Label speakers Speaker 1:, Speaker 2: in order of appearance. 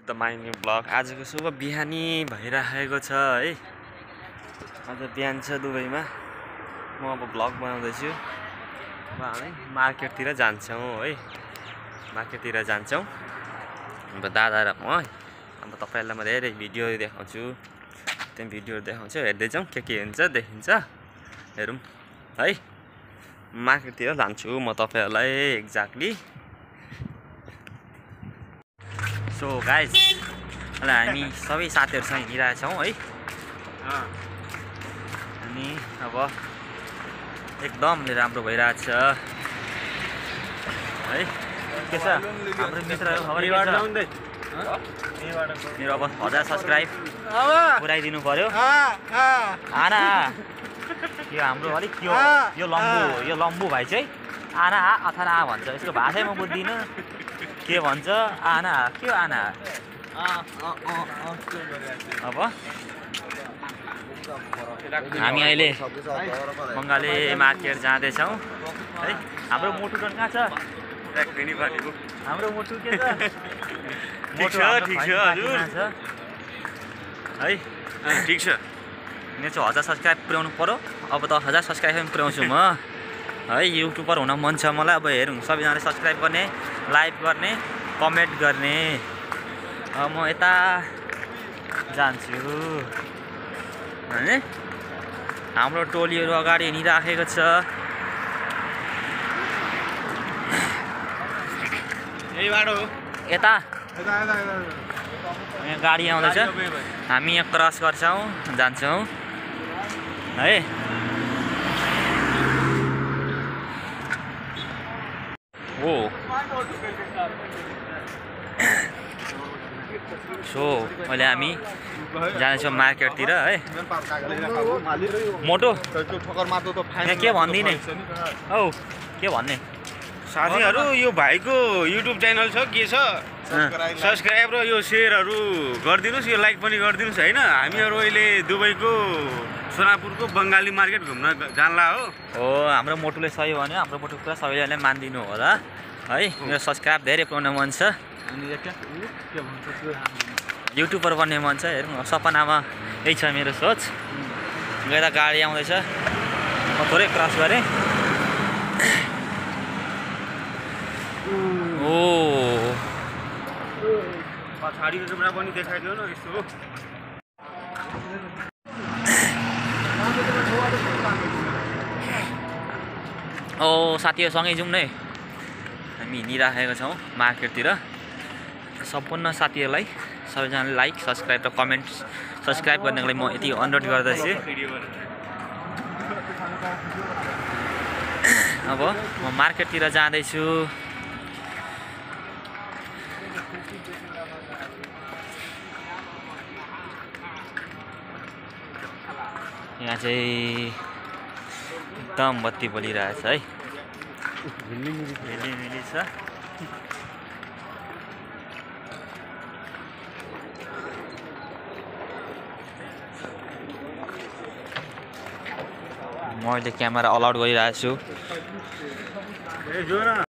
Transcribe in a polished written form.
Speaker 1: The my new blog. आजको शुभ बिहानी भइरहेको छ है। आज बिहान छ दुबईमा। म अब ब्लग बनाउँदैछु। अब हामी मार्केटतिर जान्छौँ है। मार्केटतिर जान्छौँ। अब दादा र म अब तपाईहरुलाई म धेरै भिडियो देखाउँछु। त्यो भिडियोहरु देखाउँछु, हेर्दै जाउँ के हुन्छ देखिन्छ। हेरौँ है। मार्केटतिर लान्छु म तपाईहरुलाई एक्ज्याक्टली। सो गाइज, अहिले हामी सबै साथीहरुसँग हिँडिरहेछौँ है। अनि अब एकदम राम्रो भइरहेछ है। के छ हाम्रो मित्रहरु, खबर के छ? मेरो अब 1000 सब्स्क्राइब पुराइदिनु पर्यो। आना यो हाम्रो अलिक यो लम्बु भाइ चाहिँ आना अथाना भन्छ। यसको भाषै म बुझ्दिनँ के भन्छ। आना के आना अब हामी अहिले बङ्गाली मार्केट जाँदैछौँ है। हाम्रो मोटु टन कहाँ छ? हाम्रो मोटु के छ?
Speaker 2: ठिक छ हजुर
Speaker 1: है।
Speaker 2: ठिक छ।
Speaker 1: मेरो चाहिँ 1000 सब्स्क्राइब पुर्याउनु पर्यो। अब त 1000 सब्स्क्राइब पनि पुर्याउँछु म है। युट्युबर हुन मन छ मलाई। अब हेरौँ सबैजनाले सब्स्क्राइब गर्ने, लाइक गर्ने, कमेन्ट गर्ने। अब म यता जान्छु है। हाम्रो टोलीहरू अगाडि हिँडिराखेको छ।
Speaker 2: यही बाटो हो।
Speaker 1: यता यहाँ गाडी आउँदैछ। हामी यहाँ क्रस गर्छौँ, जान्छौँ है। ओ सो अहिले हामी जानेछौँ मार्केटतिर है। मोटो यहाँ के भन्दिने औ के भन्ने
Speaker 2: साथीहरु, यो भाइको युट्युब च्यानल छ, के छ सब्स्क्राइब र यो शेयरहरु गरिदिनुस्, यो लाइक पनि गरिदिनुस् हैन। हामीहरु अहिले दुबईको सोनापुरको बङ्गाली मार्केट घुम्न जानला हो।
Speaker 1: हाम्रो मोटुले सही भन्यो। हाम्रो मोटु कुरा सबैजनाले मानिदिनु होला है। मेरो सब्स्क्राइब धेरै पुर्याउन मन छ। युट्युबर बन्ने मन छ। हेरौँ सपनामा यही छ मेरो सोच। यता गाडी आउँदैछ, म थोरै क्रस गरेँ। ओ
Speaker 2: पछाडीको क्यामेरा पनि देखाइदियो न यस्तो।
Speaker 1: ओ साथीहरु सँगै जाउँ नै। हामी हिँडिराखेका छौँ मार्केटतिर। सम्पूर्ण साथीहरूलाई सबैजनाले लाइक, सब्स्क्राइब र कमेन्ट सब्स्क्राइब गर्नको लागि म यति अनुरोध गर्दछु। अब म मार्केटतिर जाँदैछु। यहाँ चाहिँ एकदम बत्ती बलिरहेछ है। मिली छ। मैले क्यामेरा अलाउड गरिरहेको छु।